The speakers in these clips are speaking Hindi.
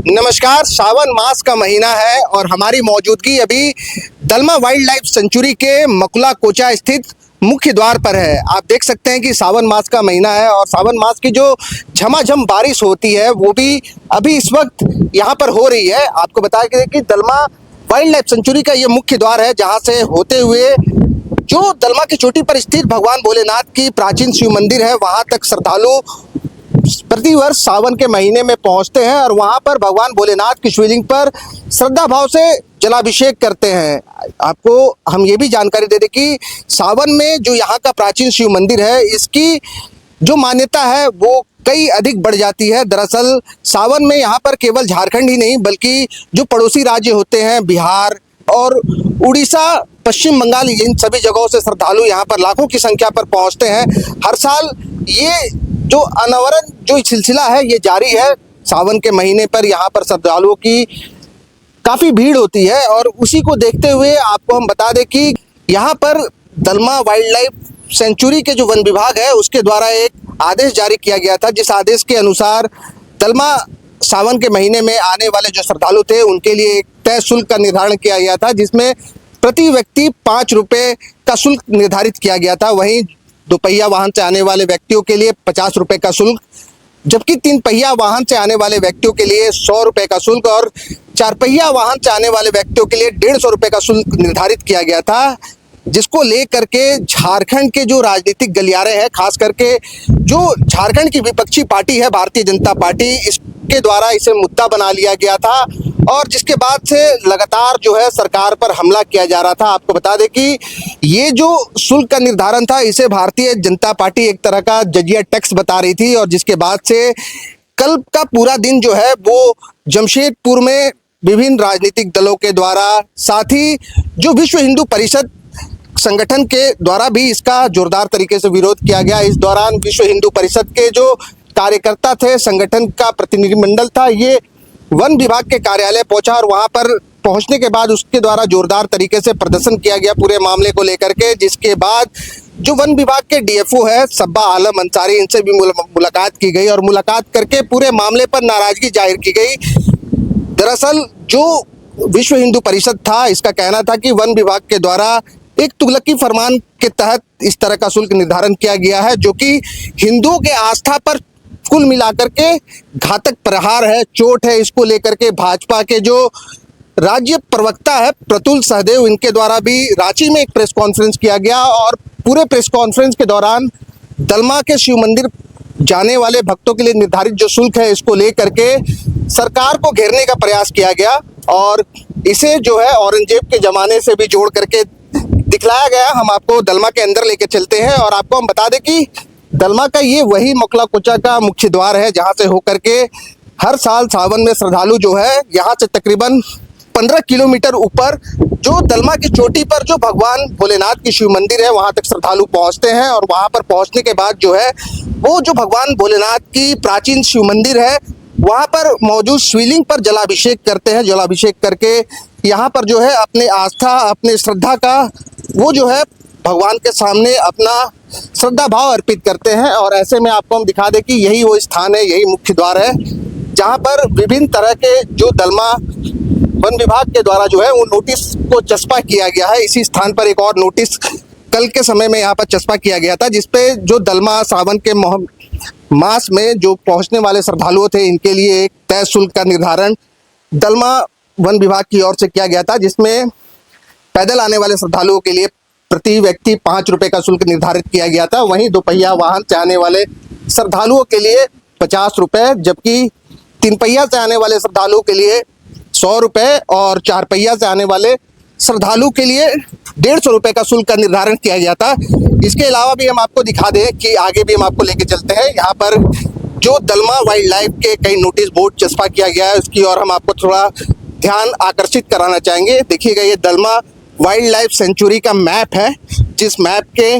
नमस्कार। सावन मास का महीना है और हमारी मौजूदगी अभी दलमा वाइल्ड लाइफ सेंचुरी के मकुला कोचा स्थित मुख्य द्वार पर है। आप देख सकते हैं कि सावन मास का महीना है और सावन मास की जो झमाझम बारिश होती है वो भी अभी इस वक्त यहाँ पर हो रही है। आपको बता दें कि दलमा वाइल्ड लाइफ सेंचुरी का ये मुख्य द्वार है, जहाँ से होते हुए जो दलमा की चोटी पर स्थित भगवान भोलेनाथ की प्राचीन शिव मंदिर है, वहाँ तक श्रद्धालु प्रतिवर्ष सावन के महीने में पहुंचते हैं और वहां पर भगवान भोलेनाथ की शिवलिंग पर श्रद्धा भाव से जलाभिषेक करते हैं। आपको हम ये भी जानकारी दे दें कि सावन में जो यहाँ का प्राचीन शिव मंदिर है, इसकी जो मान्यता है वो कई अधिक बढ़ जाती है। दरअसल सावन में यहाँ पर केवल झारखंड ही नहीं बल्कि जो पड़ोसी राज्य होते हैं, बिहार और उड़ीसा, पश्चिम बंगाल, इन सभी जगहों से श्रद्धालु यहाँ पर लाखों की संख्या पर पहुँचते हैं। हर साल ये जो अनावरण जो सिलसिला है ये जारी है। सावन के महीने पर यहाँ पर श्रद्धालुओं की काफ़ी भीड़ होती है और उसी को देखते हुए आपको हम बता दें कि यहाँ पर दलमा वाइल्ड लाइफ सेंचुरी के जो वन विभाग है उसके द्वारा एक आदेश जारी किया गया था, जिस आदेश के अनुसार दलमा सावन के महीने में आने वाले जो श्रद्धालु थे उनके लिए एक तय शुल्क का निर्धारण किया गया था, जिसमें प्रति व्यक्ति 5 रुपये का शुल्क निर्धारित किया गया था। वहीं दोपहिया वाहन से आने वाले व्यक्तियों के लिए 50 रुपये का शुल्क, जबकि 3 पहिया वाहन से आने वाले व्यक्तियों के लिए 100 रुपये का शुल्क और 4 पहिया वाहन से आने वाले व्यक्तियों के लिए 150 रुपये का शुल्क निर्धारित किया गया था। जिसको लेकर के झारखंड के जो राजनीतिक गलियारे हैं, खास करके जो झारखंड की विपक्षी पार्टी है भारतीय जनता पार्टी, इसके द्वारा इसे मुद्दा बना लिया गया था और जिसके बाद से लगातार जो है सरकार पर हमला किया जा रहा था। आपको बता दें कि ये जो शुल्क का निर्धारण था इसे भारतीय जनता पार्टी एक तरह का जजिया टैक्स बता रही थी और जिसके बाद से कल का पूरा दिन जो है वो जमशेदपुर में विभिन्न राजनीतिक दलों के द्वारा, साथ ही जो विश्व हिंदू परिषद संगठन के द्वारा भी इसका जोरदार तरीके से विरोध किया गया। इस दौरान विश्व हिंदू परिषद के जो कार्यकर्ता थे, संगठन का प्रतिनिधिमंडल था, ये वन विभाग के कार्यालय पहुंचा और वहां पर पहुंचने के बाद उसके द्वारा जोरदार तरीके से प्रदर्शन किया गया पूरे मामले को लेकर के। जिसके बाद जो वन विभाग के डीएफओ है सब्बा आलम अंसारी, इनसे भी मुलाकात की गई और मुलाकात करके पूरे मामले पर नाराजगी जाहिर की गई। दरअसल जो विश्व हिंदू परिषद था, इसका कहना था कि वन विभाग के द्वारा एक तुगलकी फरमान के तहत इस तरह का शुल्क निर्धारण किया गया है, जो कि हिंदुओं के आस्था पर कुल मिलाकर के घातक प्रहार है, चोट है। इसको लेकर के भाजपा के जो राज्य प्रवक्ता है प्रतुल सहदेव, इनके द्वारा भी रांची में एक प्रेस कॉन्फ्रेंस किया गया और पूरे प्रेस कॉन्फ्रेंस के दौरान दलमा के शिव मंदिर जाने वाले भक्तों के लिए निर्धारित जो शुल्क है इसको लेकर के सरकार को घेरने का प्रयास किया गया और इसे जो है औरंगजेब के ज़माने से भी जोड़ करके दिखलाया गया। हम आपको दलमा के अंदर लेके चलते हैं और आपको हम बता दें कि दलमा का ये वही मकुला कोचा का मुख्य द्वार है, जहाँ से होकर के हर साल सावन में श्रद्धालु जो है यहाँ से तकरीबन 15 किलोमीटर ऊपर जो दलमा की चोटी पर जो भगवान भोलेनाथ की शिव मंदिर है वहाँ तक श्रद्धालु पहुँचते हैं और वहाँ पर पहुँचने के बाद जो है वो जो भगवान भोलेनाथ की प्राचीन शिव मंदिर है वहाँ पर मौजूद शिवलिंग पर जलाभिषेक करते हैं। जलाभिषेक करके यहाँ पर जो है अपने आस्था, अपने श्रद्धा का वो जो है भगवान के सामने अपना श्रद्धा भाव अर्पित करते हैं। और ऐसे में आपको हम दिखा दें कि यही वो स्थान है, यही मुख्य द्वार है, जहाँ पर विभिन्न तरह के जो दलमा वन विभाग के द्वारा जो है वो नोटिस को चस्पा किया गया है। इसी स्थान पर एक और नोटिस कल के समय में यहाँ पर चस्पा किया गया था, जिसपे जो दलमा सावन के मास में जो पहुँचने वाले श्रद्धालुओं थे इनके लिए एक तय शुल्क का निर्धारण दलमा वन विभाग की ओर से किया गया था, जिसमें पैदल आने वाले श्रद्धालुओं के लिए प्रति व्यक्ति 5 रुपये का शुल्क निर्धारित किया गया था। वहीं दोपहिया वाहन से आने वाले श्रद्धालुओं के लिए 50 रुपये, जबकि 3 पहिया से आने वाले श्रद्धालुओं के लिए 100 रुपये और 4 पहिया से आने वाले श्रद्धालु के लिए 150 रुपये का शुल्क का निर्धारण किया गया था। इसके अलावा भी हम आपको दिखा दें कि आगे भी हम आपको लेके चलते हैं। यहाँ पर जो दलमा वाइल्ड लाइफ के कई नोटिस बोर्ड चस्पा किया गया है उसकी और हम आपको थोड़ा ध्यान आकर्षित कराना चाहेंगे। देखिएगा, ये दलमा वाइल्ड लाइफ सेंचुरी का मैप है, जिस मैप के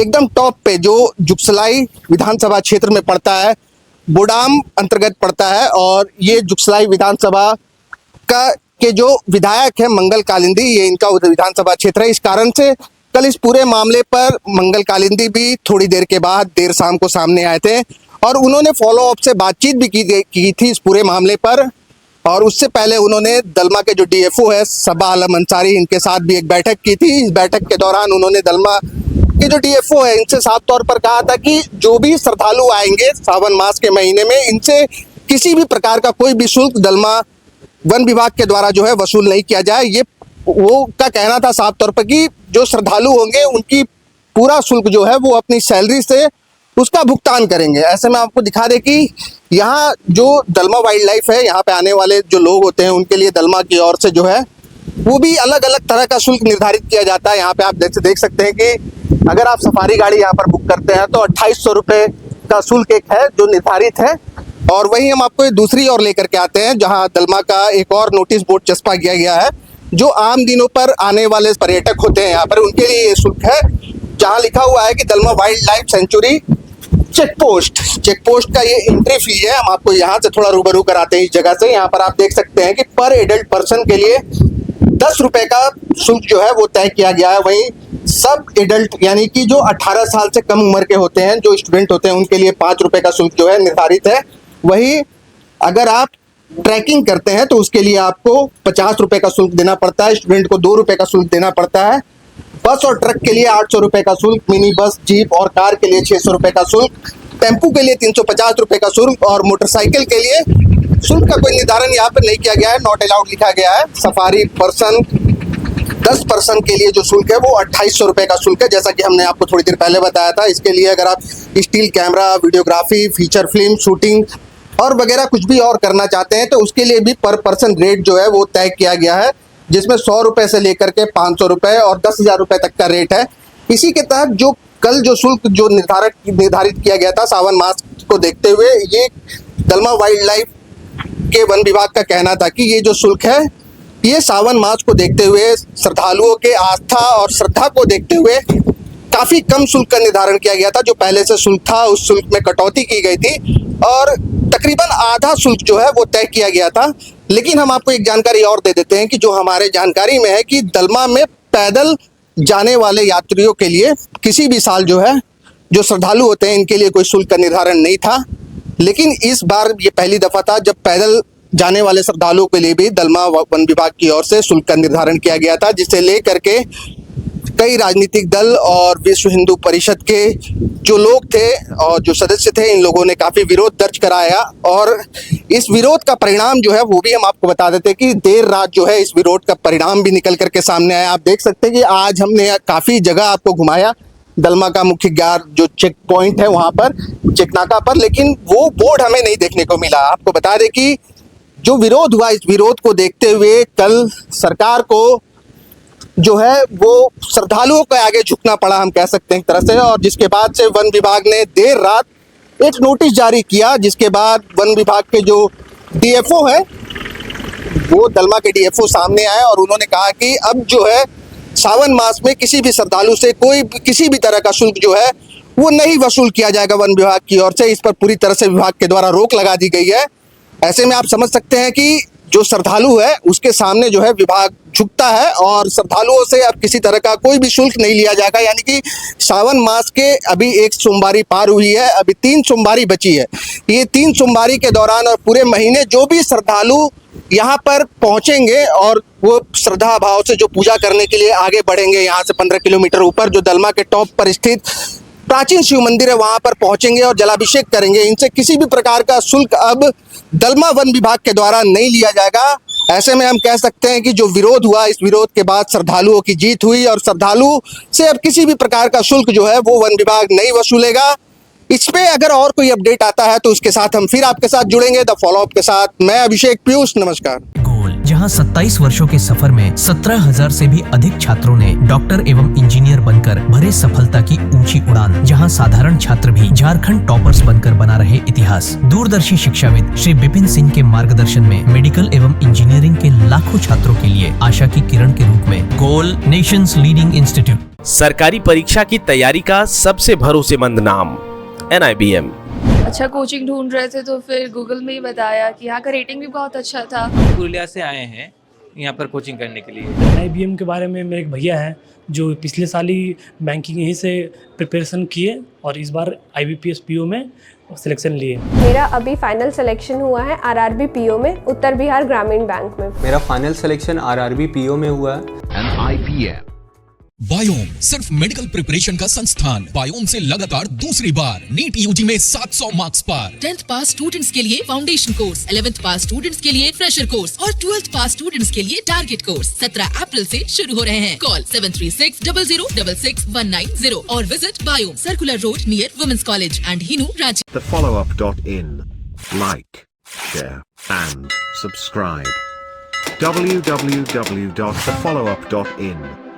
एकदम टॉप पे जो जुगसलाई विधानसभा क्षेत्र में पड़ता है, बोडाम अंतर्गत पड़ता है और ये जुगसलाई विधानसभा के जो विधायक है मंगल कालिंदी, ये इनका विधानसभा क्षेत्र है। इस कारण से कल इस पूरे मामले पर मंगल कालिंदी भी थोड़ी देर के बाद देर शाम को सामने आए थे और उन्होंने फॉलो अप से बातचीत भी की थी इस पूरे मामले पर। और उससे पहले उन्होंने दलमा के जो डीएफओ है सबा आलम अंसारी, इनके साथ भी एक बैठक की थी। इस बैठक के दौरान उन्होंने दलमा के जो डीएफओ है इनसे साफ तौर पर कहा था कि जो भी श्रद्धालु आएंगे सावन मास के महीने में, इनसे किसी भी प्रकार का कोई भी शुल्क दलमा वन विभाग के द्वारा जो है वसूल नहीं किया जाए। ये वो का कहना था साफ तौर पर कि जो श्रद्धालु होंगे उनकी पूरा शुल्क जो है वो अपनी सैलरी से उसका भुगतान करेंगे। ऐसे में आपको दिखा दे कि यहाँ जो दलमा वाइल्ड लाइफ है, यहाँ पे आने वाले जो लोग होते हैं उनके लिए दलमा की ओर से जो है वो भी अलग अलग तरह का शुल्क निर्धारित किया जाता है। यहाँ पे आप देख सकते हैं कि अगर आप सफारी गाड़ी यहाँ पर बुक करते हैं तो 2800 रुपये का शुल्क एक है जो निर्धारित है। और वहीं हम आपको दूसरी ओर लेकर के आते हैं जहाँ दलमा का एक और नोटिस बोर्ड चस्पा किया गया है। जो आम दिनों पर आने वाले पर्यटक होते हैं यहाँ पर उनके लिए ये शुल्क है, जहाँ लिखा हुआ है कि Dalma wildlife sanctuary check post का ये एंट्री फी है। हम आपको यहाँ से थोड़ा रूबरू कराते हैं इस जगह से। यहाँ पर आप देख सकते हैं कि पर एडल्ट पर्सन के लिए 10 रुपए का शुल्क जो है वो तय किया गया है। वहीं सब एडल्ट यानी कि जो 18 साल से कम उम्र के होते हैं, जो स्टूडेंट होते हैं, उनके लिए 5 रुपए का शुल्क जो है निर्धारित है। वहीं अगर आप ट्रैकिंग करते हैं तो उसके लिए आपको 50 रुपए का शुल्क देना पड़ता है। स्टूडेंट को 2 रुपए का शुल्क देना पड़ता है। बस और ट्रक के लिए 800 रुपए का शुल्क, मिनी बस, जीप और कार के लिए 600 रुपए का शुल्क, टेम्पू के लिए 350 रुपए का शुल्क और मोटरसाइकिल के लिए शुल्क का कोई निर्धारण यहाँ पर नहीं किया गया है, नॉट अलाउड लिखा गया है। सफारी पर्सन 10 पर्सन के लिए जो शुल्क है वो 2800 रुपए का शुल्क है, जैसा कि हमने आपको थोड़ी देर पहले बताया था। इसके लिए अगर आप steel camera, videography, feature film shooting और वगैरह कुछ भी और करना चाहते हैं तो उसके लिए भी पर पर्सन रेट जो है वो तय किया गया है, जिसमें 100 रुपए से लेकर के 500 रुपए और 10,000 रुपए तक का रेट है। इसी के तहत जो कल जो शुल्क जो निर्धारित किया गया था सावन मास को देखते हुए, ये दलमा वाइल्ड लाइफ के वन विभाग का कहना था कि ये जो शुल्क है ये सावन मास को देखते हुए, श्रद्धालुओं के आस्था और श्रद्धा को देखते हुए काफ़ी कम शुल्क का निर्धारण किया गया था। जो पहले से शुल्क था उस शुल्क में कटौती की गई थी और तकरीबन आधा शुल्क जो है वो तय किया गया था। लेकिन हम आपको एक जानकारी और दे देते हैं कि जो हमारे जानकारी में है कि दलमा में पैदल जाने वाले यात्रियों के लिए किसी भी साल जो है जो श्रद्धालु होते हैं इनके लिए कोई शुल्क का निर्धारण नहीं था। लेकिन इस बार ये पहली दफ़ा था जब पैदल जाने वाले श्रद्धालुओं के लिए भी दलमा वन विभाग की ओर से शुल्क का निर्धारण किया गया था, जिसे लेकर के कई राजनीतिक दल और विश्व हिंदू परिषद के जो लोग थे और जो सदस्य थे, इन लोगों ने काफ़ी विरोध दर्ज कराया। और इस विरोध का परिणाम जो है वो भी हम आपको बता देते हैं कि देर रात जो है इस विरोध का परिणाम भी निकल करके सामने आया। आप देख सकते हैं कि आज हमने काफ़ी जगह आपको घुमाया, दलमा का मुख्य द्वार जो चेक पॉइंट है वहाँ पर, चेकनाका पर, लेकिन वो बोर्ड हमें नहीं देखने को मिला। आपको बता दें कि जो विरोध हुआ, इस विरोध को देखते हुए कल सरकार को जो है वो श्रद्धालुओं के आगे झुकना पड़ा, हम कह सकते हैं एक तरह से। और जिसके बाद से वन विभाग ने देर रात एक नोटिस जारी किया, जिसके बाद वन विभाग के जो डीएफओ है वो दलमा के डीएफओ सामने आए और उन्होंने कहा कि अब जो है सावन मास में किसी भी श्रद्धालु से कोई किसी भी तरह का शुल्क जो है वो नहीं वसूल किया जाएगा वन विभाग की ओर से। इस पर पूरी तरह से विभाग के द्वारा रोक लगा दी गई है। ऐसे में आप समझ सकते हैं कि जो श्रद्धालु है उसके सामने जो है विभाग झुकता है और श्रद्धालुओं से अब किसी तरह का कोई भी शुल्क नहीं लिया जाएगा। यानी कि सावन मास के अभी एक सोमवारी पार हुई है, अभी 3 सोमवारी बची है। ये 3 सोमवारी के दौरान और पूरे महीने जो भी श्रद्धालु यहाँ पर पहुँचेंगे और वो श्रद्धा भाव से जो पूजा करने के लिए आगे बढ़ेंगे, यहाँ से 15 किलोमीटर ऊपर जो दलमा के टॉप पर स्थित प्राचीन शिव मंदिर है वहाँ पर पहुँचेंगे और जलाभिषेक करेंगे। इनसे किसी भी प्रकार का शुल्क अब दलमा वन विभाग के द्वारा नहीं लिया जाएगा। ऐसे में हम कह सकते हैं कि जो विरोध हुआ, इस विरोध के बाद श्रद्धालुओं की जीत हुई और श्रद्धालु से अब किसी भी प्रकार का शुल्क जो है वो वन विभाग नहीं वसूलेगा। इस पे अगर और कोई अपडेट आता है तो उसके साथ हम फिर आपके साथ जुड़ेंगे द फॉलोअप के साथ। मैं अभिषेक पीयूष, नमस्कार। गोल, जहां 27 वर्षों के सफर में 17,000 से भी अधिक छात्रों ने डॉक्टर एवं इंजीनियर बनकर भरे सफलता की ऊंची उड़ान, जहां साधारण छात्र भी झारखंड टॉपर्स बनकर बना रहे इतिहास। दूरदर्शी शिक्षाविद श्री विपिन सिंह के मार्गदर्शन में मेडिकल एवं इंजीनियरिंग के लाखों छात्रों के लिए आशा की किरण के रूप में गोल नेशंस लीडिंग इंस्टीट्यूट। सरकारी परीक्षा की तैयारी का सबसे भरोसेमंद नाम NIBM। अच्छा कोचिंग ढूंढ रहे थे तो फिर गूगल में ही बताया कि यहाँ का रेटिंग भी बहुत अच्छा था। पुरुलिया से आए हैं यहाँ पर कोचिंग करने के लिए। IBM के बारे में मेरे एक भैया हैं जो पिछले साल ही बैंकिंग यहीं से प्रिपरेशन किए और इस बार IBPS PO में सिलेक्शन लिए। मेरा अभी फाइनल सिलेक्शन हुआ है आरआरबी पीओ में, उत्तर बिहार ग्रामीण बैंक में। मेरा फाइनल सिलेक्शन आरआरबी पीओ में हुआ है। बायोम सिर्फ मेडिकल प्रिपरेशन का संस्थान। बायोम से लगातार दूसरी बार नीट यूजी में 700 मार्क्स पार। 10th पास स्टूडेंट्स के लिए फाउंडेशन कोर्स, 11th पास स्टूडेंट्स के लिए फ्रेशर कोर्स और 12th पास स्टूडेंट्स के लिए टारगेट कोर्स 17 अप्रैल से शुरू हो रहे हैं। कॉल 7360066190 और visit Biome, circular road near women's college and Hinoo, Ranchi. thefollowup.in. Like, share and subscribe. www.thefollowup.in